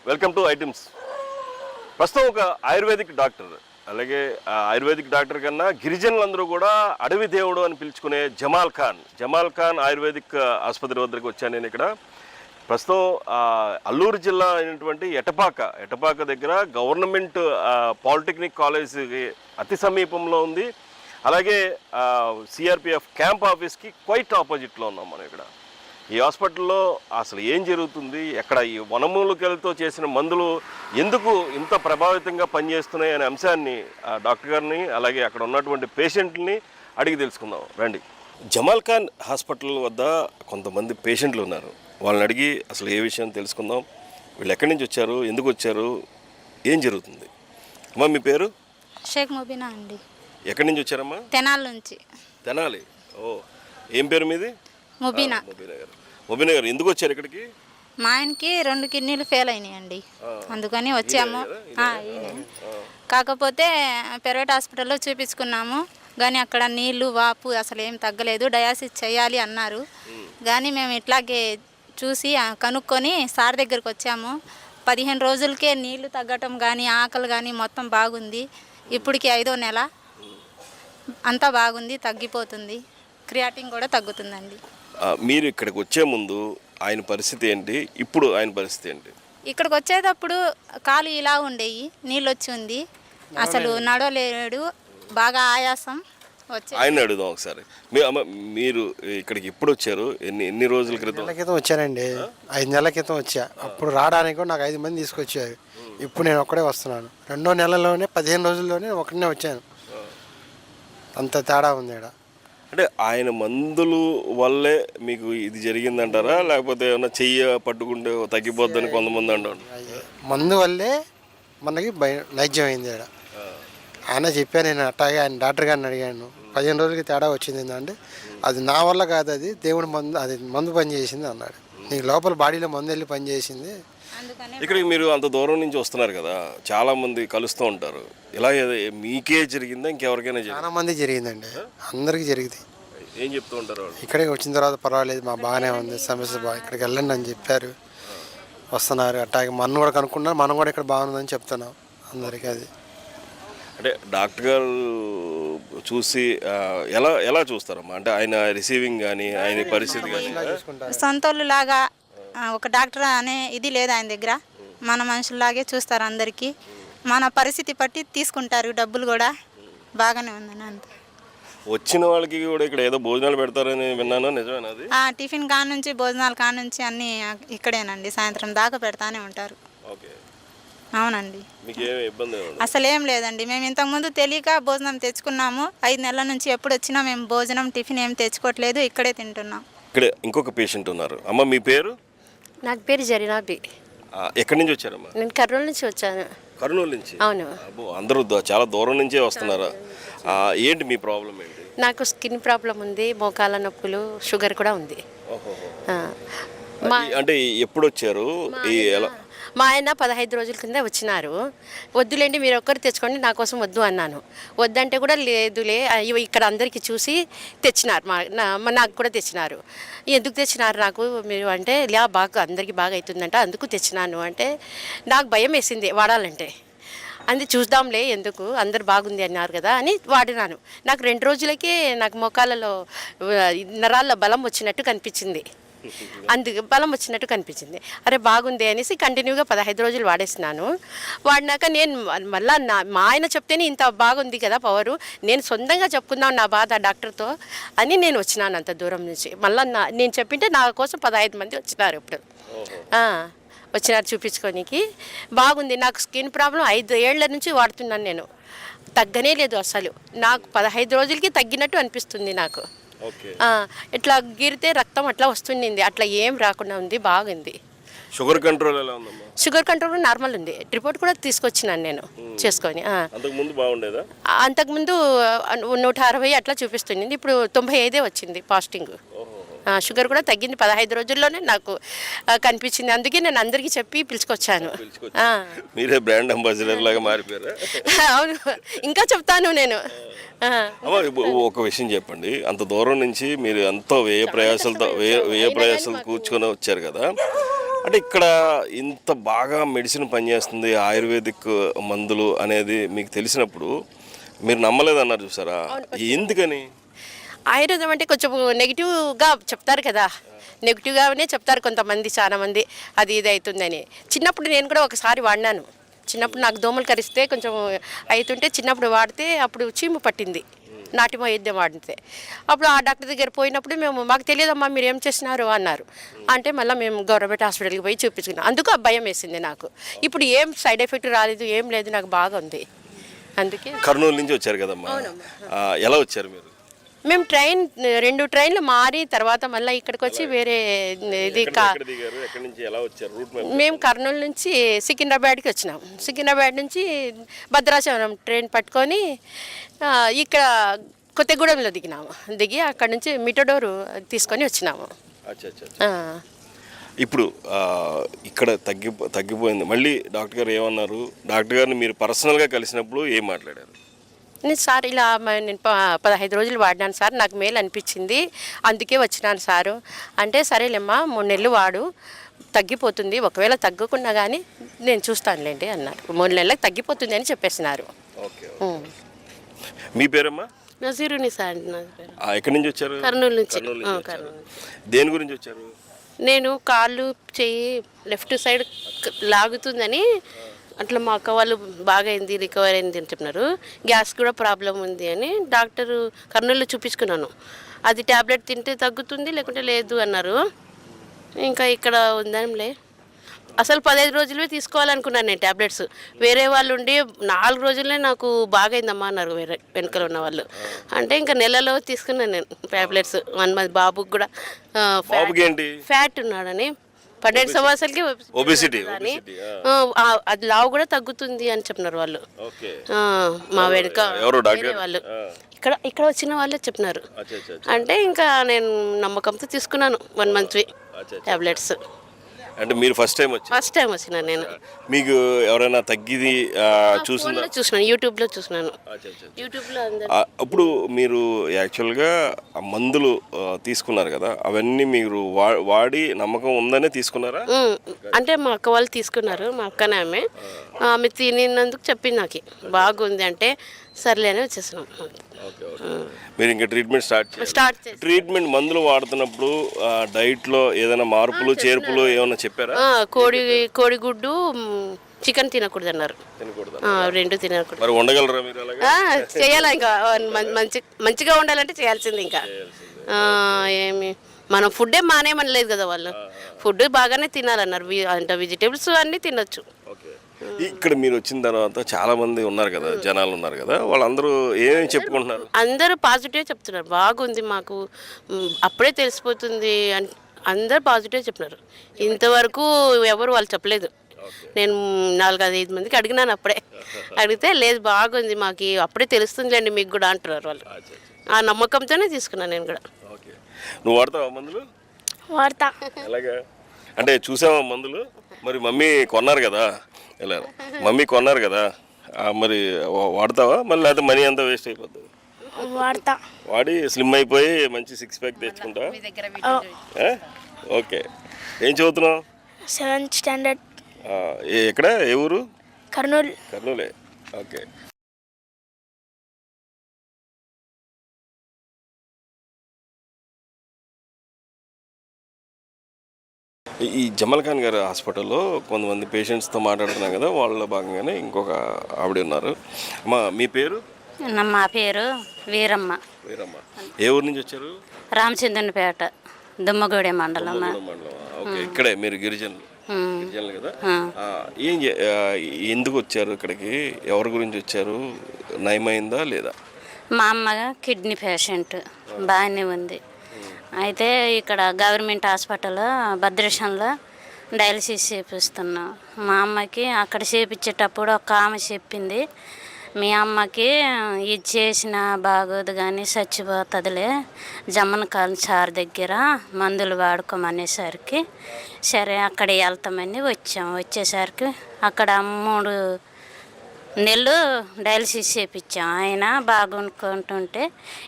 Welcome to items. ప్రస్తుతం ఒక ayurvedic doctor, అలాగే ఆయుర్వేదిక్ డాక్టర్ కన్నా గిరిజనులందరూ కూడా అడవి దేవుడు అని పిలుచుకునే జమాల్ ఖాన్ ఆయుర్వేదిక్ ఆసుపత్రి వద్దకు వచ్చాను నేను. ఇక్కడ ప్రస్తుతం అల్లూరు జిల్లా అయినటువంటి ఎటపాక దగ్గర గవర్నమెంట్ పాలిటెక్నిక్ కాలేజీకి అతి సమీపంలో ఉంది. అలాగే సిఆర్పిఎఫ్ క్యాంప్ ఆఫీస్కి క్వైట్ ఆపోజిట్లో ఉన్నాం మనం. ఇక్కడ ఈ హాస్పిటల్లో అసలు ఏం జరుగుతుంది, ఎక్కడ ఈ వనమూలికలతో చేసిన మందులు ఎందుకు ఇంత ప్రభావితంగా పనిచేస్తున్నాయి అనే అంశాన్ని డాక్టర్ గారిని అలాగే అక్కడ ఉన్నటువంటి పేషెంట్ని అడిగి తెలుసుకుందాం రండి. జమాల్ ఖాన్ హాస్పిటల్ వద్ద కొంతమంది పేషెంట్లు ఉన్నారు, వాళ్ళని అడిగి అసలు ఏ విషయం తెలుసుకుందాం. వీళ్ళు ఎక్కడి నుంచి వచ్చారు, ఎందుకు వచ్చారు, ఏం జరుగుతుంది? అమ్మా మీ పేరు? షేక్ ముబీనా అండి. ఎక్కడి నుంచి వచ్చారమ్మా? తెనాలి నుంచి. తెనాలి. ఓ, ఏం పేరు మీది? ముబీనా. ముబీనా గారు ఎందుకు వచ్చారు ఇక్కడికి? మా ఆయనకి 2 కిడ్నీలు ఫెయిల్ అయినాయండి, అందుకని వచ్చాము. కాకపోతే ప్రైవేట్ హాస్పిటల్లో చూపించుకున్నాము, కానీ అక్కడ నీళ్లు వాపు అసలు ఏం తగ్గలేదు, డయాసిస్ చేయాలి అన్నారు. కానీ మేము ఇట్లాగే చూసి కనుక్కొని సార్ దగ్గరికి వచ్చాము. 15 రోజులకే నీళ్లు తగ్గటం కానీ ఆకలి కానీ మొత్తం బాగుంది. ఇప్పటికి 5వ నెల, అంతా బాగుంది, తగ్గిపోతుంది. క్రియాటిన్ కూడా తగ్గుతుందండి. మీరు ఇక్కడికి వచ్చే ముందు ఆయన పరిస్థితి ఏంటి, ఇప్పుడు ఆయన పరిస్థితి ఏంటి? ఇక్కడికి వచ్చేటప్పుడు కాలు ఇలా ఉండేవి, నీళ్ళు వచ్చి ఉంది, అసలు నడవలేడు, బాగా ఆయాసం వచ్చి. ఆయన అడుగుదాం ఒకసారి. మీరు ఇక్కడికి ఎప్పుడు వచ్చారు, ఎన్ని రోజుల క్రితం? క్రితం వచ్చానండి, 5 నెలల క్రితం వచ్చా. అప్పుడు రావడానికి నాకు 5 మంది తీసుకొచ్చారు. ఇప్పుడు నేను ఒక్కడే వస్తున్నాను. 2వ నెలలోనే 15 రోజుల్లోనే ఒకనే వచ్చాను. అంత తేడా ఉంది ఇక్కడ. అంటే ఆయన మందులు వల్లే మీకు ఇది జరిగిందంటారా, లేకపోతే ఏమన్నా చెయ్యి పట్టుకుంటే తగ్గిపోద్దని కొంతమంది అంటారు? మందు వల్లే మనకి నైజ్యం అయింది ఇక్కడ. ఆయన చెప్పాను, నేను అట్టాగే ఆయన డాక్టర్ గారిని అడిగాను. 15 రోజులకి తేడా వచ్చింది అంటే అది నా వల్ల కాదు, అది దేవుడి మందు, అది మందు పని చేసింది అన్నాడు. నీకు లోపల బాడీలో మందు వెళ్ళి పని చేసింది. ఇక్కడికి మీరు అంత దూరం నుంచి వస్తున్నారు కదా, చాలా మంది కలుస్తూ ఉంటారు. ఇలా మీకే జరిగిందా, ఇంకెవరికైనా? చాలా మంది జరిగిందండి, అందరికీ జరిగింది. ఏం చెప్తూ ఉంటారు వాళ్ళు? ఇక్కడికి వచ్చిన తర్వాత పర్వాలేదు, మా బాగానే ఉంది, సమస్య ఇక్కడికి వెళ్ళండి అని చెప్పారు. వస్తున్నారు అట్టాగే. మనం కూడా కనుక్కున్నారు, మనం కూడా ఇక్కడ బాగుందని చెప్తున్నాం అందరికీ. అది అంటే డాక్టర్ గారు చూసి ఎలా చూస్తారమ్మా? అంటే ఆయన రిసీవింగ్ కానీ ఆయన పరిస్థితి కానీ సొంతోళ్ళు లాగా ఒక డాక్టర్ అనే ఇది లేదు ఆయన దగ్గర. మన మనుషుల్లాగే చూస్తారు అందరికీ, మన పరిస్థితి బట్టి తీసుకుంటారు, డబ్బులు కూడా బాగానే ఉందని అంత. వచ్చిన వాళ్ళకి కూడా ఇక్కడ ఏదో భోజనాలు పెడతారని విన్నాను, నిజమేనా అది? టిఫిన్ కానుంచి భోజనాలు కానుంచి అన్నీ ఇక్కడేనండి, సాయంత్రం దాకా పెడతానే ఉంటారు. అవునండి, అసలు ఏం లేదండి. మేము ఇంతకుముందు తెలియక భోజనం తెచ్చుకున్నాము. 5 నెలల నుంచి ఎప్పుడు వచ్చినా మేము భోజనం టిఫిన్ ఏం తెచ్చుకోవట్లేదు, ఇక్కడే తింటున్నాం. ఇక్కడ ఇంకొక పేషెంట్ ఉన్నారు. అమ్మ మీ పేరు? నాకు పేరు జరీనాబి. ఎక్కడి నుంచి వచ్చారమ్మా? నేను కర్నూలు నుంచి వచ్చాను. కర్నూలు నుంచి? అవును. అందరూ చాలా దూరం నుంచే వస్తున్నారు. ఏంటి మీ ప్రాబ్లం ఏంటి? నాకు స్కిన్ ప్రాబ్లం ఉంది, మోకాల నొప్పులు, షుగర్ కూడా ఉంది. అంటే ఎప్పుడు వచ్చారు? మా ఆయన 15 రోజుల కింద వచ్చినారు. వద్దులేండి మీరు ఒక్కరు తెచ్చుకోండి, నా కోసం వద్దు అన్నాను. వద్దంటే కూడా లేదులే ఇక్కడ అందరికీ చూసి తెచ్చినారు, నాకు కూడా తెచ్చినారు. ఎందుకు తెచ్చినారు నాకు మీరు అంటే, బాగా అందరికీ బాగా అవుతుందంట అందుకు తెచ్చినాను అంటే, నాకు భయం వేసింది వాడాలంటే. అది చూద్దాంలే, ఎందుకు అందరు బాగుంది అన్నారు కదా అని వాడినాను. నాకు 2 రోజులకే నాకు మోకాలలో నరాల్లో బలం వచ్చినట్టు కనిపించింది. బలం వచ్చినట్టు కనిపించింది. అరే బాగుంది అనేసి కంటిన్యూగా 15 రోజులు వాడేసినాను. వాడినాక నేను మళ్ళీ మా ఆయన చెప్తేనే ఇంత బాగుంది కదా పవరు, నేను సొంతంగా చెప్పుకుందాం నా బాధ డాక్టర్తో అని నేను వచ్చినాను అంత దూరం నుంచి. మళ్ళీ నేను చెప్పింటే నా కోసం 15 మంది వచ్చినారు. ఇప్పుడు వచ్చినారు చూపించుకోనికి. బాగుంది. నాకు స్కిన్ ప్రాబ్లం 5 ఏళ్ల నుంచి వాడుతున్నాను నేను, తగ్గనే లేదు అసలు. నాకు 15 రోజులకి తగ్గినట్టు అనిపిస్తుంది నాకు. ఇట్లా గీరితే రక్తం అట్లా వస్తుండింది, అట్లా ఏం రాకుండా ఉంది, బాగుంది. షుగర్ కంట్రోల్ ఎలా ఉందమ్మా? షుగర్ కంట్రోల్ నార్మల్ ఉంది. రిపోర్ట్ కూడా తీసుకొచ్చినాను నేను చేసుకొని. అంతకుముందు 160 అట్లా చూపిస్తుంది, ఇప్పుడు 95 వచ్చింది ఫాస్టింగ్. షుగర్ కూడా తగ్గింది 15 రోజుల్లోనే నాకు కనిపించింది. అందుకే నేను అందరికీ చెప్పి పిలుచుకొచ్చాను. మీరే బ్రాండ్ అంబాసిడర్ లాగా మారిపోయారా? అవును, ఇంకా చెప్తాను నేను. ఒక విషయం చెప్పండి, అంత దూరం నుంచి మీరు ఎంతో వ్యయ ప్రయాసాలతో కూర్చుకొని వచ్చారు కదా, అంటే ఇక్కడ ఇంత బాగా మెడిసిన్ పనిచేస్తుంది, ఆయుర్వేదిక్ మందులు అనేది మీకు తెలిసినప్పుడు మీరు నమ్మలేదన్నారు చూసారా, ఎందుకని? ఆయుర్వేదం అంటే కొంచెం నెగిటివ్గా చెప్తారు కదా, నెగిటివ్గానే చెప్తారు కొంతమంది, చాలా మంది అది ఇది అవుతుందని. చిన్నప్పుడు నేను కూడా ఒకసారి వాడినాను. చిన్నప్పుడు నాకు దోమలు కరిస్తే కొంచెం అవుతుంటే చిన్నప్పుడు వాడితే అప్పుడు చీము పట్టింది, నాటి వైద్యం వాడితే. అప్పుడు ఆ డాక్టర్ దగ్గర పోయినప్పుడు మాకు తెలియదమ్మా మీరు ఏం చేస్తున్నారు అన్నారు. అంటే మళ్ళీ మేము గవర్నమెంట్ హాస్పిటల్కి పోయి చూపించుకున్నాం. అందుకు ఆ భయం వేసింది నాకు. ఇప్పుడు ఏం సైడ్ ఎఫెక్ట్ రాలేదు, ఏం లేదు, నాకు బాగా ఉంది. అందుకే కర్నూలు నుంచి వచ్చారు కదమ్మా, ఎలా వచ్చారు మీరు? మేము 2 ట్రైన్లు మారి తర్వాత మళ్ళీ ఇక్కడికి వచ్చి వేరే ఇది మేము కర్నూలు నుంచి సికింద్రాబాద్కి వచ్చినాం. సికింద్రాబాద్ నుంచి భద్రాచలం ట్రైన్ పట్టుకొని ఇక్కడ కొత్తగూడెంలో దిగి అక్కడ నుంచి మిటడోరు తీసుకొని వచ్చినాము. ఇప్పుడు ఇక్కడ తగ్గిపోయింది. మళ్ళీ డాక్టర్ గారు ఏమన్నారు? డాక్టర్ గారిని మీరు పర్సనల్గా కలిసినప్పుడు ఏం మాట్లాడారు? నేను సార్ ఇలా నేను 15 రోజులు వాడినాను సార్, నాకు మేలు అనిపించింది, అందుకే వచ్చినాను సారు అంటే, సరేలేమ్మా 3 నెలలు వాడు, తగ్గిపోతుంది, ఒకవేళ తగ్గకుండా కానీ నేను చూస్తానులేండి అన్నారు. 3 నెలలకు తగ్గిపోతుంది అని చెప్పేసినారు. ఓకే. మీ పేరమ్మా? నజీరుని సార్. ఎక్కడి నుంచి వచ్చారు? కర్నూలు నుంచి. దేని గురించి వచ్చారు? నేను కాళ్ళు చెయ్యి లెఫ్ట్ సైడ్ లాగుతుందని, అట్లా మా అక్క వాళ్ళు బాగా అయింది, రికవర్ అయింది అని చెప్పినారు. గ్యాస్ కూడా ప్రాబ్లం ఉంది అని డాక్టరు కర్నూలులో చూపించుకున్నాను. అది ట్యాబ్లెట్ తింటే తగ్గుతుంది, లేకుంటే లేదు అన్నారు. ఇంకా ఇక్కడ ఉందంలే. అసలు 15 రోజులే తీసుకోవాలనుకున్నాను నేను ట్యాబ్లెట్స్. వేరే వాళ్ళు ఉండి 4 రోజులే నాకు బాగా అయిందమ్మా అన్నారు వేరే వెనకలు ఉన్న వాళ్ళు. అంటే ఇంకా నెలలో తీసుకున్నాను నేను ట్యాబ్లెట్స్. 1 మంత్ బాబుకి కూడా ఫ్యాట్ ఉన్నాడని 12 సంవత్సరాలకి ఒబెసిటీ అది లావు కూడా తగ్గుతుంది అని చెప్పినారు వాళ్ళు. మా వెనుక వాళ్ళు ఇక్కడ వచ్చిన వాళ్ళే చెప్పినారు. అంటే ఇంకా నేను నమ్మకంతో తీసుకున్నాను 1 మంత్వి టాబ్లెట్స్. అంటే మీరు ఫస్ట్ టైం వచ్చినా నేను. మీకు ఎవరైనా తగ్గిది చూసినాను, యూట్యూబ్లో చూసినాను. అప్పుడు మీరు యాక్చువల్గా ఆ మందులు తీసుకున్నారు కదా, అవన్నీ మీరు వాడి నమ్మకం ఉందనే తీసుకున్నారా? అంటే మా అక్క వాళ్ళు తీసుకున్నారు, మా అక్కనే ఆమె తినినందుకు చెప్పింది నాకు బాగుంది అంటే సర్లేనే వచ్చేసినాం. మీరు ఇంకా స్టార్ట్ ట్రీట్మెంట్ మందులు వాడుతున్నప్పుడు డైట్లో ఏదైనా మార్పులు చేర్పులు ఏమైనా చెప్పారా? కోడిగుడ్డు చికెన్ తినకూడదు అన్నారు. 2 తినకూడదు. మరి ఉండగలరా మీరు? చేయాలా, ఇంకా మంచిగా ఉండాలంటే చేయాల్సింది. ఇంకా ఏమి మనం ఫుడ్డే మానేమనలేదు కదా వాళ్ళు, ఫుడ్ బాగానే తినాలన్నారు. అంటే వెజిటేబుల్స్ అన్నీ తినొచ్చు. ఇక్కడ మీరు వచ్చిన తర్వాత చాలా మంది ఉన్నారు కదా, జనాలు ఉన్నారు కదా, వాళ్ళందరూ ఏమేమి చెప్పుకుంటున్నారు? అందరూ పాజిటివ్ చెప్తున్నారు, బాగుంది మాకు అప్పుడే తెలిసిపోతుంది అని అందరూ పాజిటివ్ చెప్తున్నారు. ఇంతవరకు ఎవరు వాళ్ళు చెప్పలేదు. నేను 4-5 మందికి అడిగినాను అప్పుడే. అడిగితే లేదు బాగుంది మాకు అప్పుడే తెలుస్తుందిలేండి మీకు కూడా అంటున్నారు వాళ్ళు. ఆ నమ్మకంతోనే తీసుకున్నాను నేను కూడా. నువ్వు వాడతావా మందులు? వాడతా. ఎలాగా అంటే చూసావా మందులు? మరి మమ్మీ కొన్నారు కదా, మరి వాడతావా? మళ్ళీ అయితే మనీ అంతా వేస్ట్ అయిపోతుంది. వాడి స్లిమ్ అయిపోయి మంచి 6 ప్యాక్ తెచ్చుకుంటా. ఓకే. ఏం చదువుతున్నావు? 7th standard. ఎక్కడ, ఏ ఊరు? కర్నూలే. ఓకే. ఈ జమల్ ఖాన్ గారి హాస్పిటల్లో కొంతమంది పేషెంట్స్తో మాట్లాడుతున్నాం కదా, వాళ్ళలో భాగంగానే ఇంకొక ఆవిడ ఉన్నారు. అమ్మా మీ పేరు? మా పేరు వీరమ్మ. ఏ ఊరు నుంచి వచ్చారు? రామచంద్రపేట, దుమ్మగూడెం మండలం. ఓకే. ఇక్కడే మీరు గిరిజనులు కదా? ఎందుకు వచ్చారు ఇక్కడికి? ఎవరి గురించి వచ్చారు? నయమైందా లేదా? మా అమ్మ కిడ్నీ పేషెంట్, బాగానే ఉంది. అయితే ఇక్కడ గవర్నమెంట్ హాస్పిటల్లో భద్రాచలంలో డయాలసిస్ చేపిస్తున్నాం. మా అమ్మకి అక్కడ చేపించేటప్పుడు ఒక ఆమె చెప్పింది, మీ అమ్మకి ఇది చేసిన బాగోదు కానీ చచ్చిపోతుందిలే, జమ్మన్ కాల్ సార్ దగ్గర మందులు వాడుకోమనేసరికి సరే అక్కడ వెళ్తామని వచ్చేసరికి అక్కడ 3 నెలలు డయాలసిస్ చేయించాం. ఆయన బాగుంటుంటే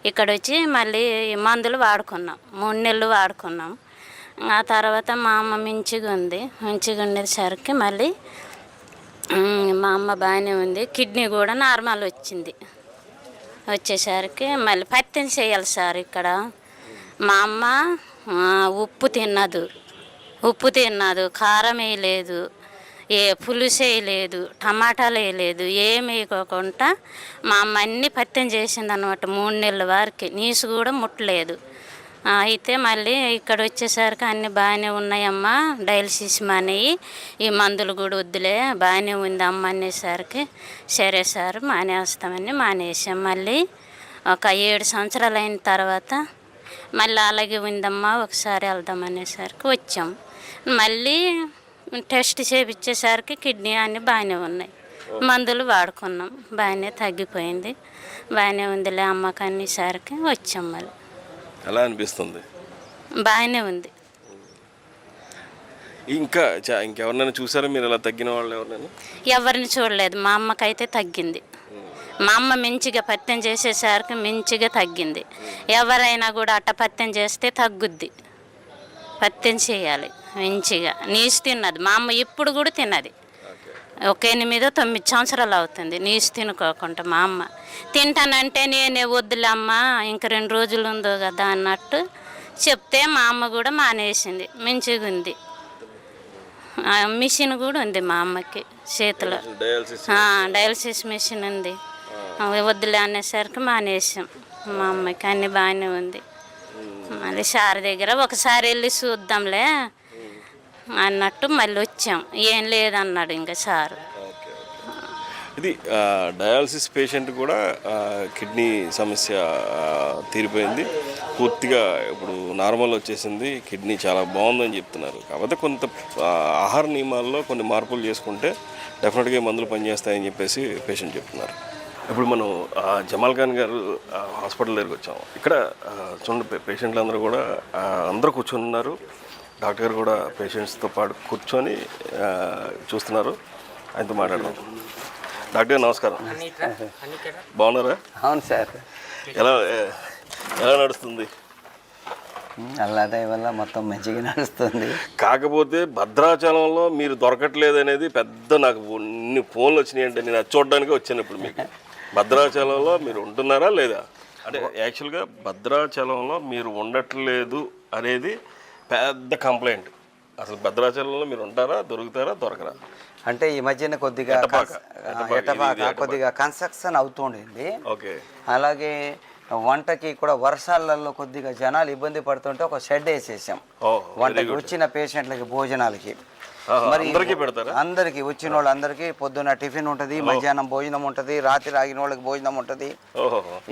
ఇక్కడ వచ్చి మళ్ళీ మందులు వాడుకున్నాం. 3 నెలలు వాడుకున్నాం. ఆ తర్వాత మా అమ్మ మంచిగా ఉండేసరికి మళ్ళీ మా అమ్మ బాగానే ఉంది. కిడ్నీ కూడా నార్మల్ వచ్చింది. వచ్చేసరికి మళ్ళీ పత్యం చేయాలి సార్. ఇక్కడ మా అమ్మ ఉప్పు తిన్నదు, కారం వేయలేదు, పులుసు వేయలేదు, టమాటాలు వేయలేదు, ఏమి వేయకోకుండా మా అమ్మ అన్నీ పత్యం చేసింది అనమాట. 3 నెలల వరకు నీసు కూడా ముట్టలేదు. అయితే మళ్ళీ ఇక్కడ వచ్చేసరికి అన్నీ బాగానే ఉన్నాయమ్మా, డయాలసిస్ మానేయి, ఈ మందులు కూడా వద్దులే, బాగానే ఉంది అమ్మ అనేసరికి సరే సార్ మానేస్తామని మానేసాం. మళ్ళీ ఒక 7 సంవత్సరాలు అయిన తర్వాత మళ్ళీ అలాగే ఉందమ్మా, ఒకసారి వెళ్దాం అనేసరికి వచ్చాం. మళ్ళీ టెస్ట్ చేయించేసరికి కిడ్నీ అన్నీ బాగానే ఉన్నాయి. మందులు వాడుకున్నాం, బాగానే తగ్గిపోయింది. బాగానే ఉందిలే అమ్మకి అనేసరికి వచ్చాం. మళ్ళీ ఎలా అనిపిస్తుంది? బాగానే ఉంది. ఇంకెవరినైనా చూసారా మీరు ఇలా తగ్గిన వాళ్ళు ఎవరినైనా? ఎవరిని చూడలేదు. మా అమ్మకైతే తగ్గింది. మా అమ్మ మంచిగా పత్యం చేసేసరికి మంచిగా తగ్గింది. ఎవరైనా కూడా అట్ట పత్యం చేస్తే తగ్గుద్ది. పత్యం చేయాలి మంచిగా. నీసు తిన్నది మా అమ్మ, ఇప్పుడు కూడా తిన్నది. ఒక 8-9 సంవత్సరాలు అవుతుంది నీసు తినుకోకుండా. మా అమ్మ తింటానంటే నేనే వద్దులేమ్మా, ఇంక 2 రోజులు ఉందో కదా అన్నట్టు చెప్తే మా అమ్మ కూడా మానేసింది. మంచిగా ఉంది. మిషన్ కూడా ఉంది మా అమ్మకి చేతిలో, డయాలసిస్ మిషన్ ఉంది. వద్దులే అనేసరికి మానేసాం. మా అమ్మకి అన్నీ బాగానే ఉంది. మళ్ళీ సార్ దగ్గర ఒకసారి వెళ్ళి చూద్దాంలే అన్నట్టు మళ్ళీ వచ్చాం. ఏం లేదన్నాడు ఇంకా సారు. ఇది డయాలసిస్ పేషెంట్ కూడా కిడ్నీ సమస్య తీరిపోయింది, పూర్తిగా ఇప్పుడు నార్మల్ వచ్చేసింది, కిడ్నీ చాలా బాగుందని చెప్తున్నారు. కాకపోతే కొంత ఆహార నియమాల్లో కొన్ని మార్పులు చేసుకుంటే డెఫినెట్గా మందులు పనిచేస్తాయని చెప్పేసి పేషెంట్ చెప్తున్నారు. ఇప్పుడు మనం జమాల్ ఖాన్ గారు హాస్పిటల్ దగ్గరికి వచ్చాము. ఇక్కడ చూడండి, పేషెంట్లు అందరూ కూడా అందరూ కూర్చొని ఉన్నారు. డాక్టర్ గారు కూడా పేషెంట్స్తో పాటు కూర్చొని చూస్తున్నారు. ఆయనతో మాట్లాడదాం. డాక్టర్ గారు నమస్కారం. బాగున్నారా? అవును సార్. ఎలా నడుస్తుంది? అల్లాదయ వల్ల మొత్తం మంచిగా నడుస్తుంది. కాకపోతే భద్రాచలంలో మీరు దొరకట్లేదు అనేది పెద్ద, నాకు ఇన్ని ఫోన్లు వచ్చినాయి అంటే నేను అది చూడడానికి వచ్చాను. ఇప్పుడు మీకు భద్రాచలంలో మీరు ఉంటున్నారా లేదా అంటే, యాక్చువల్గా భద్రాచలంలో మీరు ఉండట్లేదు అనేది పెద్ద కంప్లైంట్. అసలు భద్రాచలంలో మీరు ఉంటారా, దొరకరా? అంటే ఈ మధ్యన కొద్దిగా ఎటపాక కొద్దిగా కన్స్ట్రక్షన్ అవుతుండింది. ఓకే. అలాగే వంటకి కూడా వర్షాలలో కొద్దిగా జనాలు ఇబ్బంది పడుతుంటే ఒక షెడ్ వేసేసాం వంటకి వచ్చిన పేషెంట్లకి, భోజనాలకి. మరి అందరికి వచ్చిన వాళ్ళందరికీ పొద్దున్న టిఫిన్ ఉంటుంది, మధ్యాహ్నం భోజనం ఉంటుంది, రాత్రి ఆగిన వాళ్ళకి భోజనం ఉంటుంది.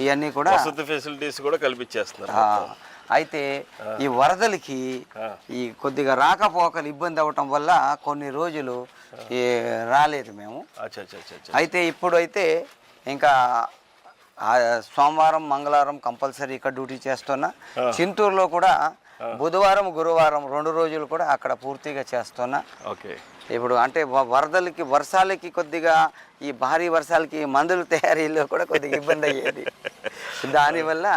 ఇవన్నీ కూడా ఫెసిలిటీస్ కూడా కల్పించేస్తున్నారు. అయితే ఈ వరదలకి ఈ కొద్దిగా రాకపోకలు ఇబ్బంది అవ్వటం వల్ల కొన్ని రోజులు రాలేదు మేము. అయితే ఇప్పుడు అయితే ఇంకా సోమవారం, మంగళవారం కంపల్సరీ ఇక్కడ డ్యూటీ చేస్తున్నా. చింతూరులో కూడా బుధవారం, గురువారం 2 రోజులు కూడా అక్కడ పూర్తిగా చేస్తున్నా. ఇప్పుడు అంటే వరదలకి, వర్షాలకి కొద్దిగా ఈ భారీ వర్షాలకి మందుల తయారీలో కూడా కొద్దిగా ఇబ్బంది అయ్యేది. దానివల్ల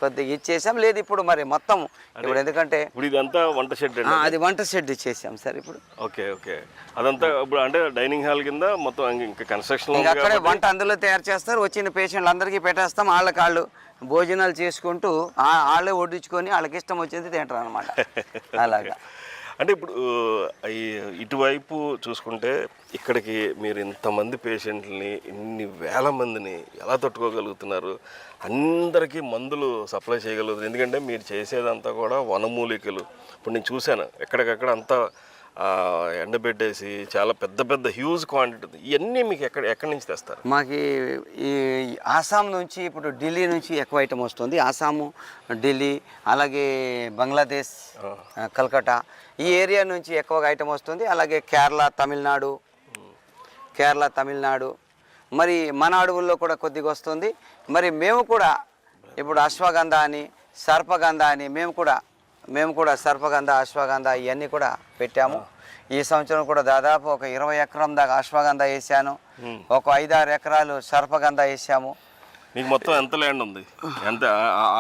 కొద్దిగా ఇచ్చేసాం. లేదు ఇప్పుడు మరి మొత్తం ఇప్పుడు ఎందుకంటే ఇదంతా వంట షెడ్, అది వంట షెడ్ ఇచ్చేసాం సార్ ఇప్పుడు. ఓకే. అదంతా ఇప్పుడు అంటే డైనింగ్ హాల్ కింద మొత్తం ఇంకా కన్స్ట్రక్షన్, అక్కడే వంట అందులో తయారు చేస్తారు. వచ్చిన పేషెంట్లు అందరికీ పెట్టేస్తాం. వాళ్ళు భోజనాలు చేసుకుంటూ వాళ్ళే వడ్డించుకొని వాళ్ళకి ఇష్టం వచ్చేది తింటారు అనమాట. అలాగా. అంటే ఇప్పుడు ఇటువైపు చూసుకుంటే ఇక్కడికి మీరు ఇంతమంది పేషెంట్లని, ఇన్ని వేల మందిని ఎలా తట్టుకోగలుగుతున్నారు? అందరికీ మందులు సప్లై చేయగలుగుతారు. ఎందుకంటే మీరు చేసేదంతా కూడా వనమూలికలు. ఇప్పుడు నేను చూశాను ఎక్కడికక్కడ అంతా ఎండబెట్టేసి చాలా పెద్ద హ్యూజ్ క్వాంటిటీ ఉంది. ఇవన్నీ మీకు ఎక్కడి నుంచి తెస్తారు? మాకు ఈ ఆసాం నుంచి, ఇప్పుడు ఢిల్లీ నుంచి ఎక్కువ ఐటమ్ వస్తుంది. ఆసాము, ఢిల్లీ, అలాగే బంగ్లాదేశ్, కల్కట్టా ఈ ఏరియా నుంచి ఎక్కువగా ఐటమ్ వస్తుంది. అలాగే కేరళ, తమిళనాడు, మరి మన అడవుల్లో కూడా కొద్దిగా వస్తుంది. మరి మేము కూడా ఇప్పుడు అశ్వగంధ అని, సర్పగంధ అని మేము కూడా సర్పగంధ, అశ్వగంధ ఇవన్నీ కూడా పెట్టాము. ఈ సంవత్సరం కూడా దాదాపు ఒక 20 ఎకరం దాకా అశ్వగంధ వేసాను. ఒక 5-6 ఎకరాలు సర్పగంధ వేసాము. మీకు మొత్తం ఎంత ల్యాండ్ ఉంది? ఎంత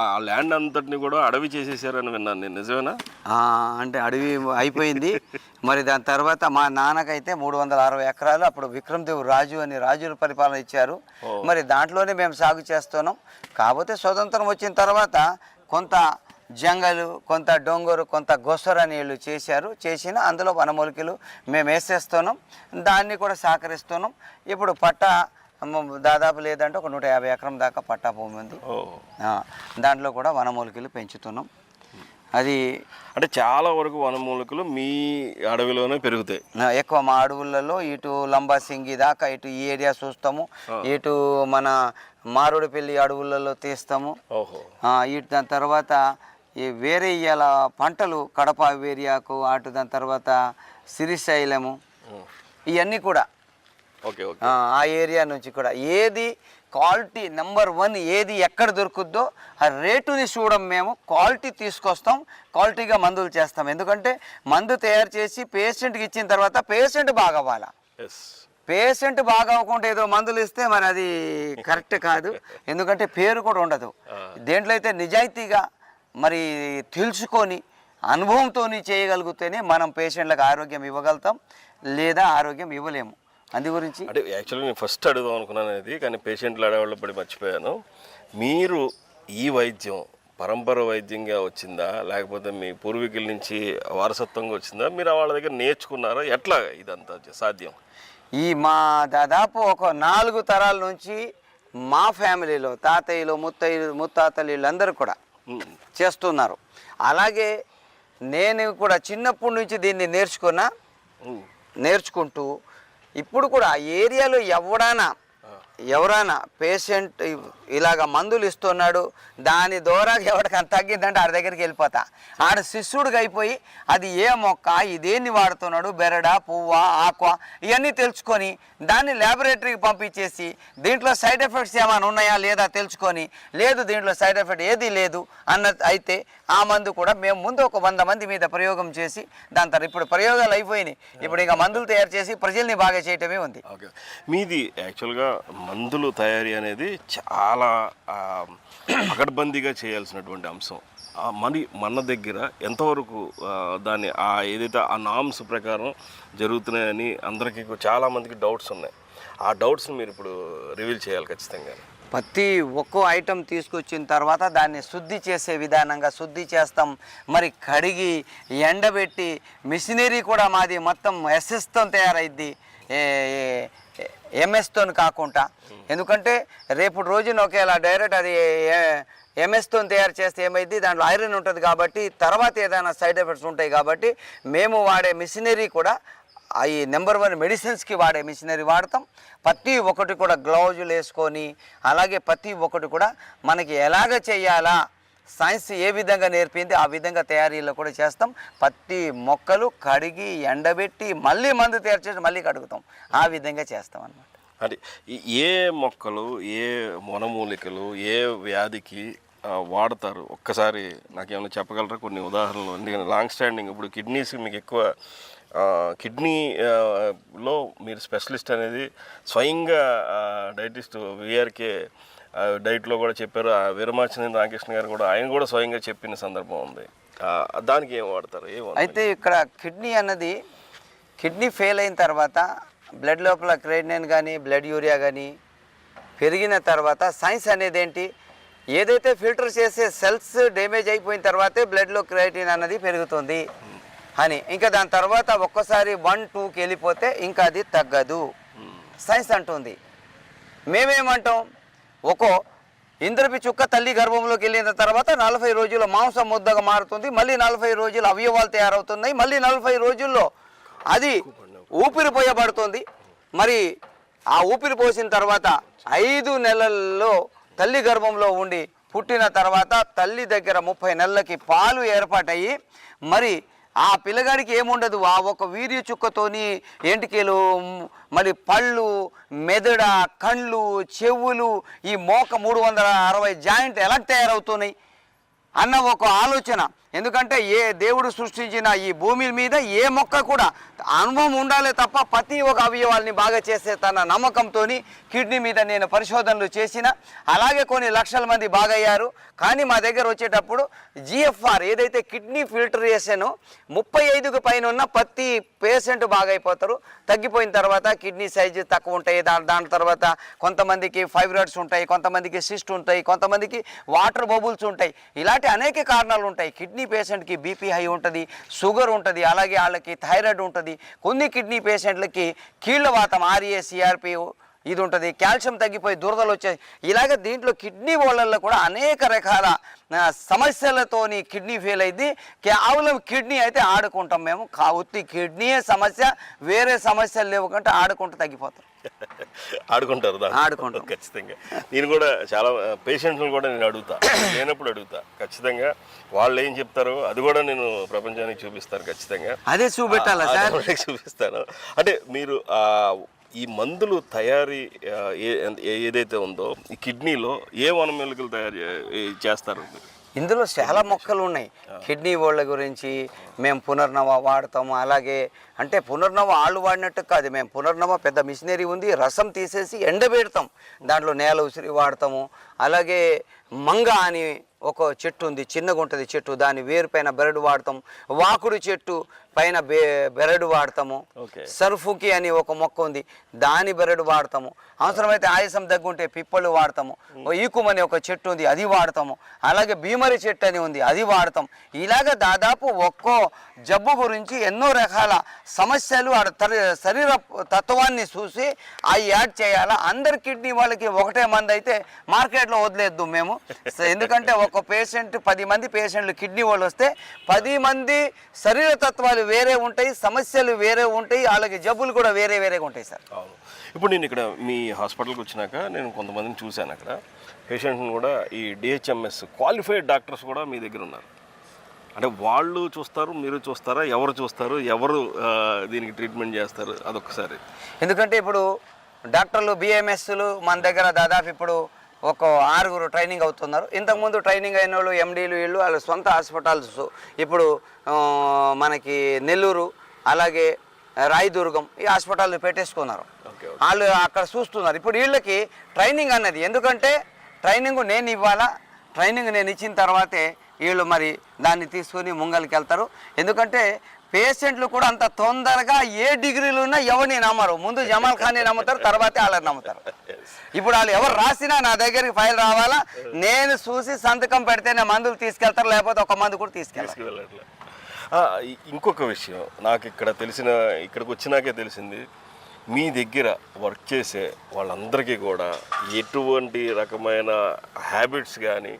ఆ ల్యాండ్ అంతటిని కూడా అడవి చేసేసారని విన్నాను నేను, నిజమేనా? అంటే అడవి అయిపోయింది. మరి దాని తర్వాత మా నాన్నకైతే 360 ఎకరాలు అప్పుడు విక్రమదేవ్ రాజు అని రాజుల పరిపాలన ఇచ్చారు. మరి దాంట్లోనే మేము సాగు చేస్తున్నాం. కాకపోతే స్వతంత్రం వచ్చిన తర్వాత కొంత జంగలు, కొంత డొంగరు, కొంత గొసర నీళ్ళు చేసిన అందులో వనమూలికలు మేము వేసేస్తున్నాం. దాన్ని కూడా సహకరిస్తున్నాం. ఇప్పుడు పట్టా దాదాపు లేదంటే ఒక 150 ఎకరం దాకా పట్టా భూమి ఉంది. దాంట్లో కూడా వనమూలికలు పెంచుతున్నాం. అది అంటే చాలా వరకు వనమూలికలు మీ అడవిలోనే పెరుగుతాయి ఎక్కువ. మా అడవులలో ఇటు లంబాసింగి దాకా ఇటు ఈ ఏరియా చూస్తాము, ఇటు మన మారుడిపల్లి అడవులలో తీస్తాము. ఇటు దాని తర్వాత ఈ వేరే ఇవాళ పంటలు కడప ఏరియాకు, అటు దాని తర్వాత శ్రీశైలము, ఇవన్నీ కూడా ఆ ఏరియా నుంచి కూడా ఏది క్వాలిటీ నెంబర్ 1 ఏది ఎక్కడ దొరుకుద్దో ఆ రేటుని చూడం. మేము క్వాలిటీ తీసుకొస్తాం, క్వాలిటీగా మందులు చేస్తాం. ఎందుకంటే మందు తయారు చేసి పేషెంట్కి ఇచ్చిన తర్వాత పేషెంట్ బాగవ్వాలా. పేషెంట్ బాగా అవ్వకుండా ఏదో మందులు ఇస్తే మరి అది కరెక్ట్ కాదు. ఎందుకంటే పేరు కూడా ఉండదు. దేంట్లో అయితే నిజాయితీగా మరి తెలుసుకొని అనుభవంతో చేయగలిగితేనే మనం పేషెంట్లకు ఆరోగ్యం ఇవ్వగలుగుతాం, లేదా ఆరోగ్యం ఇవ్వలేము. అందు గురించి అంటే యాక్చువల్గా నేను ఫస్ట్ అడుగుదాం అనుకున్నాను అది, కానీ పేషెంట్లు అడేవాళ్ళు పడి మర్చిపోయాను. మీరు ఈ వైద్యం పరంపర వైద్యంగా వచ్చిందా, లేకపోతే మీ పూర్వీకుల నుంచి వారసత్వంగా వచ్చిందా, మీరు వాళ్ళ దగ్గర నేర్చుకున్నారా, ఎట్లా ఇదంతా సాధ్యం? ఈ మా దాదాపు ఒక 4 తరాల నుంచి మా ఫ్యామిలీలో తాతయ్యలు, ముత్తాతలు వీళ్ళందరూ కూడా చేస్తున్నారు. అలాగే నేను కూడా చిన్నప్పటి నుంచి దీన్ని నేర్చుకుంటూ ఇప్పుడు కూడా ఏరియాలో ఎవరైనా పేషెంట్ ఇలాగ మందులు ఇస్తున్నాడు, దాని ద్వారా ఎవరికైనా తగ్గిందంటే ఆడి దగ్గరికి వెళ్ళిపోతా. ఆడ శిష్యుడికి అయిపోయి అది ఏ మొక్క, ఇదేన్ని వాడుతున్నాడు, బెరడ, పువ్వా, ఆక్వా, ఇవన్నీ తెలుసుకొని దాన్ని ల్యాబొరేటరీకి పంపించేసి దీంట్లో సైడ్ ఎఫెక్ట్స్ ఏమైనా ఉన్నాయా లేదా తెలుసుకొని, లేదు దీంట్లో సైడ్ ఎఫెక్ట్ ఏది లేదు అన్నది అయితే ఆ మందు కూడా మేము ముందు ఒక 100 మంది మీద ప్రయోగం చేసి దాని తర్వాత ఇప్పుడు ప్రయోగాలు అయిపోయినాయి. ఇప్పుడు ఇంకా మందులు తయారు చేసి ప్రజల్ని బాగా చేయటమే ఉంది. మీది యాక్చువల్గా మందులు తయారీ అనేది చాలా పకడ్బందీగా చేయాల్సినటువంటి అంశం. మరి మన దగ్గర ఎంతవరకు దాన్ని ఏదైతే ఆ నామ్స్ ప్రకారం జరుగుతున్నాయని అందరికీ చాలామందికి డౌట్స్ ఉన్నాయి. ఆ డౌట్స్ని మీరు ఇప్పుడు రివీల్ చేయాలి ఖచ్చితంగా. ప్రతి ఒక్కో ఐటెం తీసుకొచ్చిన తర్వాత దాన్ని శుద్ధి చేసే విధానంగా శుద్ధి చేస్తాం. మరి కడిగి ఎండబెట్టి మిషనరీ కూడా మాది మొత్తం ఎస్ఎస్తో తయారైద్ది, ఎంఎస్తో కాకుండా. ఎందుకంటే రేపు రోజున ఒకేలా డైరెక్ట్ అది ఎంఎస్తో తయారు చేస్తే ఏమైంది, దాంట్లో ఐరన్ ఉంటుంది కాబట్టి తర్వాత ఏదైనా సైడ్ ఎఫెక్ట్స్ ఉంటాయి. కాబట్టి మేము వాడే మిషనరీ కూడా ఈ నెంబర్ 1 మెడిసిన్స్కి వాడే మిషనరీ వాడతాం. ప్రతి ఒక్కటి కూడా గ్లౌజులు వేసుకొని, అలాగే ప్రతి ఒక్కటి కూడా మనకి ఎలాగ చేయాలా, సైన్స్ ఏ విధంగా నేర్పింది ఆ విధంగా తయారీలో కూడా చేస్తాం. ప్రతి మొక్కలు కడిగి ఎండబెట్టి మళ్ళీ మందు తయారు చేసి మళ్ళీ కడుగుతాం. ఆ విధంగా చేస్తాం అన్నమాట. అంటే ఏ మొక్కలు, ఏ వనమూలికలు ఏ వ్యాధికి వాడతారు ఒక్కసారి నాకేమైనా చెప్పగలరా? కొన్ని ఉదాహరణలు. ఎందుకంటే లాంగ్ స్టాండింగ్ ఇప్పుడు కిడ్నీస్ మీకు ఎక్కువ కిడ్నీలో మీరు స్పెషలిస్ట్ అనేది స్వయంగా డైటిస్ట్ విఆర్కే డైట్లో కూడా చెప్పారు. వీరమాచినేని రామకృష్ణ గారు కూడా ఆయన కూడా స్వయంగా చెప్పిన సందర్భం ఉంది. దానికి ఏం వాడతారు? అయితే ఇక్కడ కిడ్నీ అన్నది కిడ్నీ ఫెయిల్ అయిన తర్వాత బ్లడ్ లోపల క్రియేటినిన్ కానీ బ్లడ్ యూరియా కానీ పెరిగిన తర్వాత సైన్స్ అనేది ఏంటి, ఏదైతే ఫిల్టర్ చేసే సెల్స్ డ్యామేజ్ అయిపోయిన తర్వాతే బ్లడ్లో క్రియేటినిన్ అన్నది పెరుగుతుంది అని. ఇంకా దాని తర్వాత ఒక్కసారి 1-2కి వెళ్ళిపోతే ఇంకా అది తగ్గదు సైన్స్ అంటుంది. మేమేమంటాం, ఇంద్రపి చుక్క తల్లి గర్భంలోకి వెళ్ళిన తర్వాత 40 రోజుల్లో మాంసం ముద్దగా మారుతుంది, మళ్ళీ 40 రోజులు అవయవాలు తయారవుతున్నాయి, మళ్ళీ 40 రోజుల్లో అది ఊపిరి పోయబడుతుంది. మరి ఆ ఊపిరి పోసిన తర్వాత 5 నెలల్లో తల్లి గర్భంలో ఉండి పుట్టిన తర్వాత తల్లి దగ్గర 30 నెలలకి పాలు ఏర్పాటయ్యి మరి ఆ పిల్లగాడికి ఏముండదు, ఆ ఒక వీర్య చుక్కతోని ఎంటికలు, మరి పళ్ళు, మెదడ, కళ్ళు, చెవులు, ఈ మోక 360 జాయింట్ ఎలా తయారవుతున్నాయి అన్న ఒక ఆలోచన ఎందుకంటే ఏ దేవుడు సృష్టించిన ఈ భూమి మీద ఏ మొక్క కూడా అనుభవం ఉండాలి తప్ప ప్రతి ఒక అవయవాల్ని బాగా చేసే తన నమ్మకంతో కిడ్నీ మీద నేను పరిశోధనలు చేసిన, అలాగే కొన్ని లక్షల మంది బాగయ్యారు. కానీ మా దగ్గర వచ్చేటప్పుడు జిఎఫ్ఆర్ ఏదైతే కిడ్నీ ఫిల్టరేషన్ 35కు పైన ఉన్న ప్రతి పేషెంట్ బాగైపోతారు. తగ్గిపోయిన తర్వాత కిడ్నీ సైజు తక్కువ ఉంటాయి, దాని తర్వాత కొంతమందికి ఫైబ్రాయిడ్స్ ఉంటాయి, కొంతమందికి సిస్ట్ ఉంటాయి, కొంతమందికి వాటర్ బబుల్స్ ఉంటాయి. ఇలాంటి అనేక కారణాలు ఉంటాయి. కిడ్నీ పేషెంట్కి బీపీ హై ఉంటుంది, షుగర్ ఉంటుంది, అలాగే వాళ్ళకి థైరాయిడ్ ఉంటుంది. కొన్ని కిడ్నీ పేషెంట్లకి కీళ్ళవాతం RACRP ఇది ఉంటుంది, కాల్షియం తగ్గిపోయి దురదలు వచ్చాయి. ఇలాగ దీంట్లో కిడ్నీ వాళ్ళల్లో కూడా అనేక రకాల సమస్యలతోని కిడ్నీ ఫెయిల్ అయింది. కేవలం కిడ్నీ అయితే ఆడుకుంటాం మేము. ఉత్తి కిడ్నీయే సమస్య, వేరే సమస్యలు లేవు కంటే ఆడుకుంటూ తగ్గిపోతాం. ఆడుకుంటారు ఆడుకుంటాం ఖచ్చితంగా. నేను కూడా చాలా పేషెంట్లను కూడా నేను లేనప్పుడు అడుగుతా ఖచ్చితంగా. వాళ్ళు ఏం చెప్తారో అది కూడా నేను ప్రపంచానికి చూపిస్తాను ఖచ్చితంగా. అదే చూపెట్టాలా సార్? చూపిస్తాను. అంటే మీరు ఈ మందులు తయారీ ఏదైతే ఉందో ఈ కిడ్నీలో ఏ వనమూలికలు తయారు చేస్తారు? ఇందులో చాలా మొక్కలు ఉన్నాయి. కిడ్నీ వాళ్ళ గురించి మేము పునర్నవ వాడతాము. అలాగే అంటే పునర్నవ వాళ్ళు వాడినట్టు కాదు, మేము పునర్నవ పెద్ద మిషనరీ ఉంది, రసం తీసేసి ఎండబెడతాం, దాంట్లో నేల ఉసిరి వాడతాము. అలాగే మంగ అని ఒక చెట్టు ఉంది, చిన్నగా ఉంటుంది చెట్టు, దాని వేరు పైన బెరడు వాడతాం. వాకుడు చెట్టు పైన బెరడు వాడతాము. సర్ఫుకి అని ఒక మొక్క ఉంది, దాని బెరడు వాడతాము. అవసరమైతే ఆయాసం దగ్గుంటే పిప్పలు వాడతాము. ఈకుం అని ఒక చెట్టు ఉంది, అది వాడతాము. అలాగే భీమరి చెట్టు అని ఉంది, అది వాడతాం. ఇలాగ దాదాపు ఒక్కో జబ్బు గురించి ఎన్నో రకాల సమస్యలు శరీర తత్వాన్ని చూసి అవి యాడ్ చేయాలా. అందరి కిడ్నీ వాళ్ళకి ఒకటే మంది అయితే మార్కెట్లో వదిలేద్దు మేము. ఎందుకంటే ఒక పేషెంట్ 10 మంది పేషెంట్లు కిడ్నీ వాళ్ళు వస్తే 10 మంది శరీర తత్వాలు వేరే ఉంటాయి, సమస్యలు వేరే ఉంటాయి, వాళ్ళకి జబ్బులు కూడా వేరే వేరేగా ఉంటాయి సార్. అవును. ఇప్పుడు నేను ఇక్కడ మీ హాస్పిటల్కి వచ్చినాక నేను కొంతమందిని చూశాను. అక్కడ పేషెంట్ని కూడా ఈ DHMS క్వాలిఫైడ్ డాక్టర్స్ కూడా మీ దగ్గర ఉన్నారు. అంటే వాళ్ళు చూస్తారు, మీరు చూస్తారా? ఎవరు చూస్తారు, ఎవరు దీనికి ట్రీట్మెంట్ చేస్తారు అదొకసారి? ఎందుకంటే ఇప్పుడు డాక్టర్లు BMSలు మన దగ్గర దాదాపు ఇప్పుడు ఒక 6 ట్రైనింగ్ అవుతున్నారు. ఇంతకుముందు ట్రైనింగ్ అయిన వాళ్ళు MDలు వీళ్ళు వాళ్ళ సొంత హాస్పిటల్స్ ఇప్పుడు మనకి నెల్లూరు అలాగే రాయదుర్గం ఈ హాస్పిటల్ పెట్టేసుకున్నారు. వాళ్ళు అక్కడ చూస్తున్నారు. ఇప్పుడు వీళ్ళకి ట్రైనింగ్ అన్నది, ఎందుకంటే ట్రైనింగ్ నేను ఇవ్వాలా, ట్రైనింగ్ నేను ఇచ్చిన తర్వాతే వీళ్ళు మరి దాన్ని తీసుకొని ముంగలికి వెళ్తారు. ఎందుకంటే పేషెంట్లు కూడా అంత తొందరగా ఏ డిగ్రీలు ఉన్నా ఎవరిని నమ్మరు. ముందు జమాల్ ఖాన్ని నమ్ముతారు, తర్వాతే వాళ్ళని నమ్ముతారు. ఇప్పుడు వాళ్ళు ఎవరు రాసినా నా దగ్గరికి ఫైల్ రావాలా, నేను చూసి సంతకం పెడితేనే మందులు తీసుకెళ్తారు, లేకపోతే ఒక మందు కూడా తీసుకెళ్ళాలి. ఇంకొక విషయం నాకు ఇక్కడికి వచ్చినాకే తెలిసింది, మీ దగ్గర వర్క్ చేసే వాళ్ళందరికీ కూడా ఎటువంటి రకమైన హ్యాబిట్స్ కానీ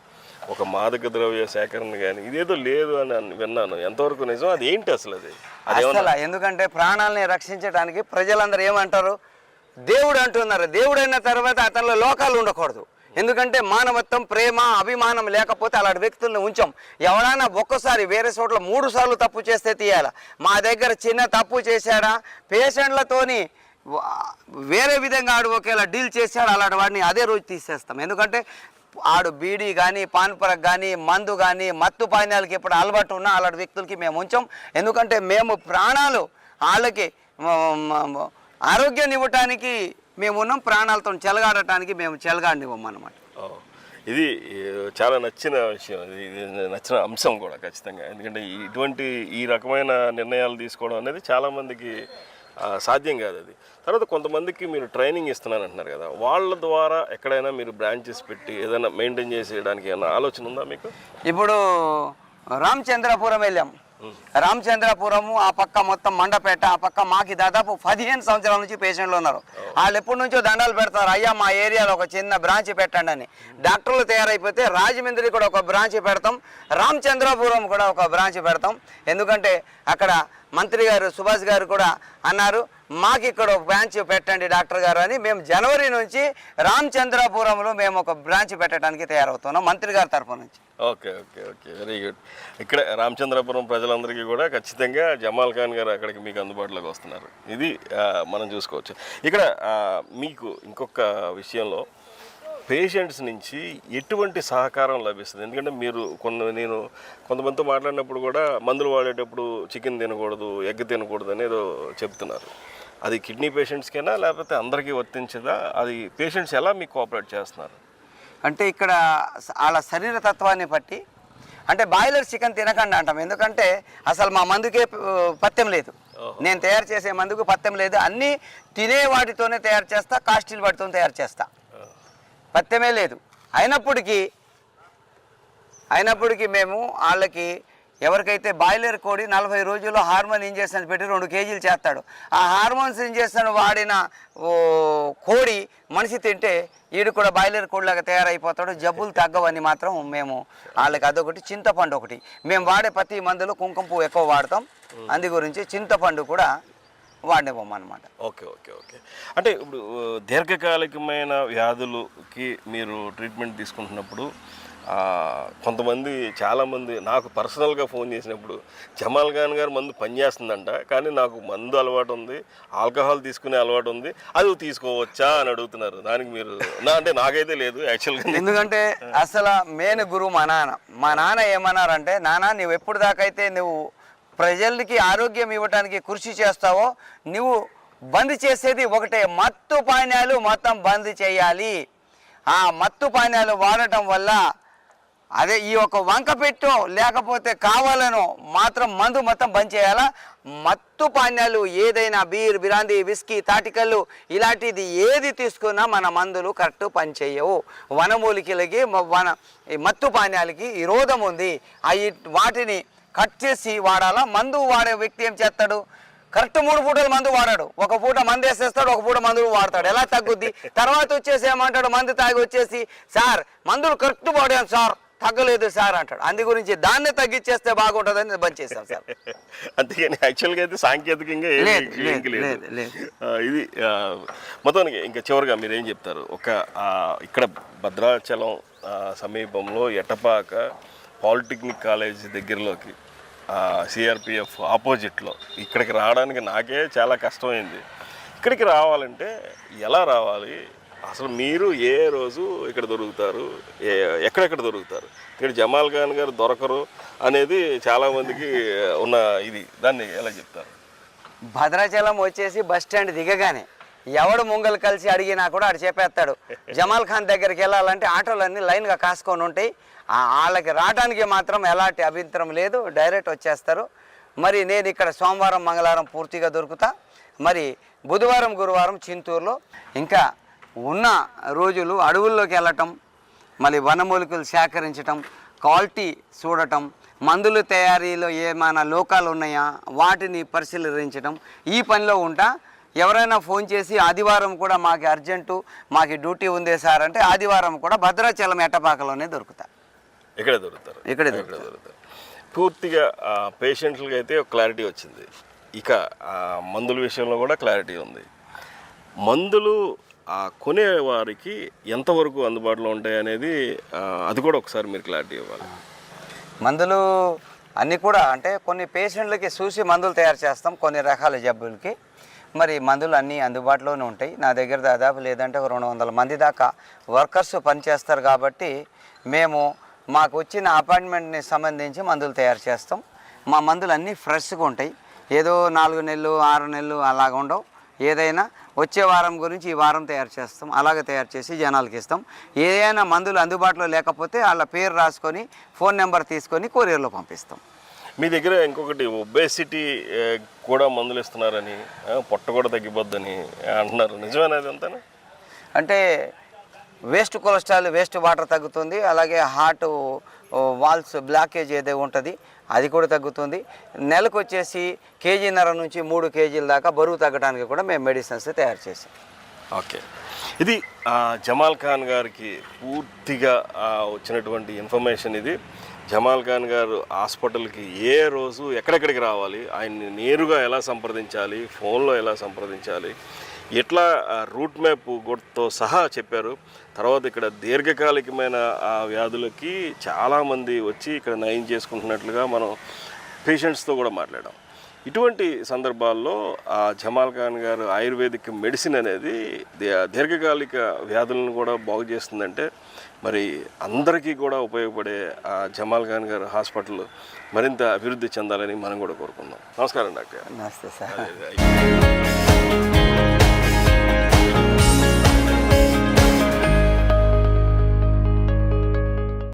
ఒక మాదక ద్రవ్య సేకరణ కానీ ఇదేదో లేదు అని విన్నాను. ఎంతవరకు నిజం? అది ఏంటి అసలు? అసలు ఎందుకంటే ప్రాణాలని రక్షించడానికి ప్రజలందరూ ఏమంటారు, దేవుడు అంటున్నారు. దేవుడు అయిన తర్వాత అతనిలో లోకాలు ఉండకూడదు. ఎందుకంటే మానవత్వం, ప్రేమ, అభిమానం లేకపోతే అలాంటి వ్యక్తులను ఉంచాం. ఎవరైనా ఒక్కసారి వేరే చోట్ల 3 సార్లు తప్పు చేస్తే తీయాలి. మా దగ్గర చిన్న తప్పు చేశాడా, పేషెంట్లతోని వేరే విధంగా ఆడు ఒకేలా డీల్ చేశాడు, అలాంటి వాడిని అదే రోజు తీసేస్తాం. ఎందుకంటే ఆడు బీడీ కానీ పాన్పరక్ కానీ మందు కానీ మత్తు పానీయాలకి ఎప్పుడు అలవాటు ఉన్నా అలాంటి వ్యక్తులకి మేము ఉంచాం. ఎందుకంటే మేము ప్రాణాలు వాళ్ళకి ఆరోగ్యాన్ని ఇవ్వటానికి మేము ఉన్నాం, ప్రాణాలతో చెలగాడటానికి మేము చెలగాడినివ్వం అన్నమాట. ఇది చాలా నచ్చిన విషయం, ఇది నచ్చిన అంశం కూడా ఖచ్చితంగా. ఎందుకంటే ఇటువంటి ఈ రకమైన నిర్ణయాలు తీసుకోవడం అనేది చాలామందికి సాధ్యం కాదు. అది తర్వాత కొంతమందికి మీరు ట్రైనింగ్ ఇస్తున్నాను అంటున్నారు కదా, వాళ్ళ ద్వారా ఎక్కడైనా మీరు బ్రాంచెస్ పెట్టి ఏదైనా మెయింటైన్ చేసేయడానికి ఏమైనా ఆలోచన ఉందా మీకు? ఇప్పుడు రామచంద్రపురం వెళ్ళాం. రామచంద్రపురము ఆ పక్క మొత్తం మండపేట, ఆ పక్క మాకి దాదాపు 15 సంవత్సరాల నుంచి పేషెంట్లు ఉన్నారు. వాళ్ళు ఎప్పటి నుంచో దండాలు పెడతారు, అయ్యా మా ఏరియాలో ఒక చిన్న బ్రాంచ్ పెట్టండి అని. డాక్టర్లు తయారైపోతే రాజమండ్రి కూడా ఒక బ్రాంచ్ పెడతాం, రామచంద్రపురం కూడా ఒక బ్రాంచ్ పెడతాం. ఎందుకంటే అక్కడ మంత్రి గారు సుభాష్ గారు కూడా అన్నారు, మాకు ఇక్కడ ఒక బ్రాంచ్ పెట్టండి డాక్టర్ గారు అని. మేము జనవరి నుంచి రామచంద్రపురంలో మేము ఒక బ్రాంచ్ పెట్టడానికి తయారవుతున్నాం మంత్రి గారి తరఫు నుంచి. Okay okay okay, very good. ఇక్కడ రామచంద్రపురం ప్రజలందరికీ కూడా ఖచ్చితంగా జమాల్ ఖాన్ గారు అక్కడికి మీకు అందుబాటులోకి వస్తున్నారు, ఇది మనం చూసుకోవచ్చు. ఇక్కడ మీకు ఇంకొక విషయంలో పేషెంట్స్ నుంచి ఎటువంటి సహకారం లభిస్తుంది? ఎందుకంటే మీరు కొంతమందితో మాట్లాడినప్పుడు కూడా మందులు వాడేటప్పుడు చికెన్ తినకూడదు, ఎగ్ తినకూడదు అనేదో చెప్తున్నారు. అది కిడ్నీ పేషెంట్స్కైనా లేకపోతే అందరికీ వర్తించదా? అది పేషెంట్స్ ఎలా మీకు కోఆపరేట్ చేస్తున్నారు? అంటే ఇక్కడ వాళ్ళ శరీర తత్వాన్ని బట్టి అంటే బాయిలర్ చికెన్ తినకండి అంటాం. ఎందుకంటే అసలు మా మందుకే పథ్యం లేదు, నేను తయారు చేసే మందుకు పథ్యం లేదు. అన్నీ తినే వాటితోనే తయారు చేస్తా, కాస్టిల్ వాటితో తయారు చేస్తా, పథ్యమే లేదు. అయినప్పటికీ మేము వాళ్ళకి ఎవరికైతే బాయిలర్ కోడి 40 రోజుల్లో హార్మోన్ ఇంజెక్షన్ పెట్టి 2 కేజీలు చేస్తాడు, ఆ హార్మోన్స్ ఇంజెక్షన్ వాడిన కోడి మనిషి తింటే వీడు కూడా బాయిలర్ కోడిలాగా తయారైపోతాడు, జబ్బులు తగ్గవని మాత్రం మేము వాళ్ళకి అదొకటి. చింతపండు ఒకటి, మేము వాడే ప్రతి మందులో కుంకుమ పువ్వు ఎక్కువ వాడతాం, అందు గురించి చింతపండు కూడా వాడినివ్వమన్నమాట. Okay okay okay. అంటే ఇప్పుడు దీర్ఘకాలికమైన వ్యాధులకి మీరు ట్రీట్మెంట్ తీసుకుంటున్నప్పుడు కొంతమంది చాలామంది నాకు పర్సనల్గా ఫోన్ చేసినప్పుడు జమాల్ ఖాన్ గారు మందు పనిచేస్తుందంట, కానీ నాకు మందు అలవాటు ఉంది, ఆల్కహాల్ తీసుకునే అలవాటు ఉంది, అది తీసుకోవచ్చా అని అడుగుతున్నారు. దానికి మీరు అంటే నాకైతే లేదు యాక్చువల్గా. ఎందుకంటే అసలు మెయిన్ గురువు మా నాన్న ఏమన్నారంటే, నాన్న నువ్వు ఎప్పుడు దాకైతే నువ్వు ప్రజలకి ఆరోగ్యం ఇవ్వడానికి కృషి చేస్తావో నువ్వు బంద్ చేసేది ఒకటే, మత్తు పానీయాలు మొత్తం బంద్ చేయాలి. ఆ మత్తు పానీయాలు వాడటం వల్ల అదే ఈ ఒక వంక పెట్టో లేకపోతే కావాలనో మాత్రం మందు మొత్తం బంద్ చేయాలా. మత్తు పానీయాలు ఏదైనా బీర్, బిరాంది, విస్కీ, తాటికల్లు ఇలాంటిది ఏది తీసుకున్నా మన మందులు కరెక్ట్ పనిచేయవు. వనమూలికలకి మత్తు పానీయాలకి విరోధం ఉంది, వాటిని కట్ చేసి వాడాలా. మందు వాడే వ్యక్తి ఏం చేస్తాడు, కరెక్ట్ 3 పూటలు మందు వాడాడు, ఒక పూట మందు వేసేస్తాడు, ఒక పూట మందులు వాడతాడు, ఎలా తగ్గుద్ది? తర్వాత వచ్చేసి ఏమంటాడు, మందు తాగి వచ్చేసి సార్ మందులు కరెక్ట్ వాడాను సార్, తగ్గలేదు సార్ అంటాడు. అందు గురించి దాన్ని తగ్గించేస్తే బాగుంటుందని బంద్ చేశాం సార్. అంతేగాని యాక్చువల్గా అయితే సాంకేతికంగా ఇది మొత్తానికి. ఇంకా చివరిగా మీరు ఏం చెప్తారు? ఇక్కడ భద్రాచలం సమీపంలో ఎటపాక పాలిటెక్నిక్ కాలేజ్ దగ్గరలోకి సిఆర్పిఎఫ్ ఆపోజిట్లో ఇక్కడికి రావడానికి నాకే చాలా కష్టమైంది. ఇక్కడికి రావాలంటే ఎలా రావాలి? అసలు మీరు ఏ రోజు ఇక్కడ దొరుకుతారు, ఎక్కడెక్కడ దొరుకుతారు? ఇక్కడ జమాల్ ఖాన్ గారు దొరకరు అనేది చాలామందికి ఉన్న ఇది, దాన్ని ఎలా చెప్తారు? భద్రాచలం వచ్చేసి బస్ స్టాండ్ దిగగానే ఎవడు ముంగలు కలిసి అడిగినా కూడా ఆడు చెప్పేస్తాడు. జమాల్ ఖాన్ దగ్గరికి వెళ్ళాలంటే ఆటోలన్నీ లైన్గా కాసుకొని ఉంటాయి, వాళ్ళకి రావడానికి మాత్రం ఎలాంటి అభ్యంతరం లేదు, డైరెక్ట్ వచ్చేస్తారు. మరి నేను ఇక్కడ సోమవారం మంగళవారం పూర్తిగా దొరుకుతా, మరి బుధవారం గురువారం చింతూరులో, ఇంకా ఉన్న రోజులు అడవుల్లోకి వెళ్ళటం, మళ్ళీ వనమూలికలు సేకరించటం, క్వాలిటీ చూడటం, మందుల తయారీలో ఏమైనా లోకాలు ఉన్నాయా వాటిని పరిశీలించడం, ఈ పనిలో ఉంటా. ఎవరైనా ఫోన్ చేసి ఆదివారం కూడా మాకు అర్జెంటు, మాకు డ్యూటీ ఉంది సార్ అంటే ఆదివారం కూడా భద్రాచలం ఎట్టపాకలోనే దొరుకుతా. ఇక్కడే దొరుకుతారు? ఇక్కడే దొరుకుతారు. పూర్తిగా పేషెంట్లకి అయితే ఒక క్లారిటీ వచ్చింది, ఇక మందుల విషయంలో కూడా క్లారిటీ ఉంది. మందులు కొనే వారికి ఎంతవరకు అందుబాటులో ఉంటాయి అనేది అది కూడా ఒకసారి మీరు క్లారిటీ ఇవ్వాలి. మందులు అన్నీ కూడా అంటే కొన్ని పేషెంట్లకి చూసి మందులు తయారు చేస్తాం, కొన్ని రకాల జబ్బులకి. మరి మందులు అన్నీ అందుబాటులోనే ఉంటాయి. నా దగ్గర దాదాపు లేదంటే 200 మంది దాకా వర్కర్స్ పనిచేస్తారు కాబట్టి మాకు వచ్చిన అపాయింట్మెంట్ని సంబంధించి మందులు తయారు చేస్తాం. మా మందులు అన్నీ ఫ్రెష్గా ఉంటాయి, ఏదో 4 నెలలు 6 నెలలు అలాగ ఉండవు. ఏదైనా వచ్చే వారం గురించి ఈ వారం తయారు చేస్తాం, అలాగే తయారు చేసి జనాలకి ఇస్తాం. ఏదైనా మందులు అందుబాటులో లేకపోతే వాళ్ళ పేరు రాసుకొని ఫోన్ నెంబర్ తీసుకొని కొరియర్లో పంపిస్తాం. మీ దగ్గర ఇంకొకటి ఒబేసిటీ కూడా మందులు ఇస్తున్నారని, పొట్ట కూడా తగ్గిపోద్దని అంటున్నారు, నిజమేనా అంతేనా? అంటే వేస్ట్ కొలెస్ట్రాల్, వేస్ట్ వాటర్ తగ్గుతుంది, అలాగే హార్ట్ వాల్స్ బ్లాకేజ్ ఏదో ఉంటుంది అది కూడా తగ్గుతుంది. నెలకు వచ్చేసి 1.5 కేజీ నుంచి 3 కేజీల దాకా బరువు తగ్గడానికి కూడా మేము మెడిసిన్స్ తయారు చేసాం. ఓకే, ఇది జమాల్ ఖాన్ గారికి పూర్తిగా వచ్చినటువంటి ఇన్ఫర్మేషన్. ఇది జమాల్ ఖాన్ గారు హాస్పిటల్కి ఏ రోజు ఎక్కడెక్కడికి రావాలి, ఆయన్ని నేరుగా ఎలా సంప్రదించాలి, ఫోన్లో ఎలా సంప్రదించాలి, ఎట్లా రూట్ మ్యాప్ గుర్తుతో సహా చెప్పారు. తర్వాత ఇక్కడ దీర్ఘకాలికమైన వ్యాధులకి చాలామంది వచ్చి ఇక్కడ నయం చేసుకుంటున్నట్లుగా మనం పేషెంట్స్తో కూడా మాట్లాడాం. ఇటువంటి సందర్భాల్లో ఆ జమాల్ ఖాన్ గారు ఆయుర్వేదిక్ మెడిసిన్ అనేది దీర్ఘకాలిక వ్యాధులను కూడా బాగు చేస్తుందంటే మరి అందరికీ కూడా ఉపయోగపడే ఆ జమాల్ ఖాన్ గారు హాస్పిటల్ మరింత అభివృద్ధి చెందాలని మనం కూడా కోరుకుందాం. నమస్కారం డాక్టర్. నమస్తే సార్.